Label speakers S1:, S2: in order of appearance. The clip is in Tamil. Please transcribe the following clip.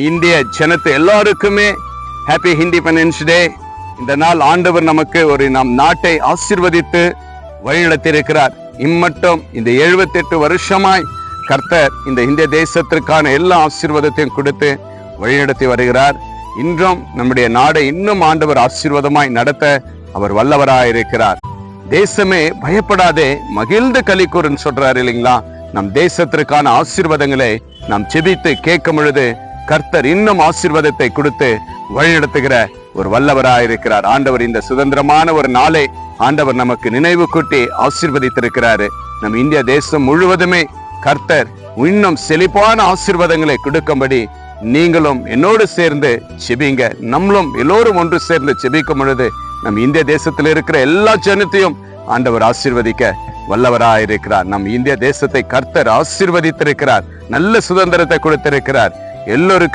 S1: இந்திய ஜனத்து எல்லாருக்குமே ஹாப்பி இண்டிபெண்டன்ஸ் டே. இந்த நாள் ஆண்டவர் நமக்கு நம் நாட்டை ஆசீர்வதித்து வழிநடத்தியிருக்கிறார். இம்மட்டும் இந்த 78 வருஷமாய் கர்த்தர் இந்த இந்திய தேசத்திற்கான எல்லா ஆசீர்வாதத்தையும் கொடுத்து வழிநடத்தி வருகிறார். இன்றும் நம்முடைய நாடை இன்னும் ஆண்டவர் ஆசீர்வாதமாய் நடத்த அவர் வல்லவராயிருக்கிறார். தேசமே பயப்படாதே, மகிழ்ந்து களி கூறுன்னு சொல்றாரு இல்லைங்களா? நம் தேசத்திற்கான ஆசீர்வாதங்களை நாம் செபித்து கேட்கும் பொழுது கர்த்தர் இன்னும் ஆசீர்வாதத்தை கொடுத்து வழிநடத்துகிற ஒரு வல்லவராயிருக்கிறார். ஆண்டவர் இந்த சுதந்திரமான ஒரு நாளை ஆண்டவர் நமக்கு நினைவு கூட்டி ஆசீர்வதித்திருக்கிறாரு. நம் இந்திய தேசம் முழுவதுமே கர்த்தர் இன்னும் செழிப்பான ஆசீர்வாதங்களை கொடுக்கும்படி நீங்களும் என்னோடு சேர்ந்து செபிங்க. நம்மளும் எல்லோரும் ஒன்று சேர்ந்து செபிக்கும் பொழுது நம் இந்திய தேசத்தில் இருக்கிற எல்லா ஜனத்தையும் ஆண்டவர் ஆசீர்வதிக்க வல்லவராயிருக்கிறார். நம் இந்திய தேசத்தை கர்த்தர் ஆசீர்வதித்திருக்கிறார். நல்ல சுதந்திரத்தை கொடுத்திருக்கிறார். எல்லோருக்கும்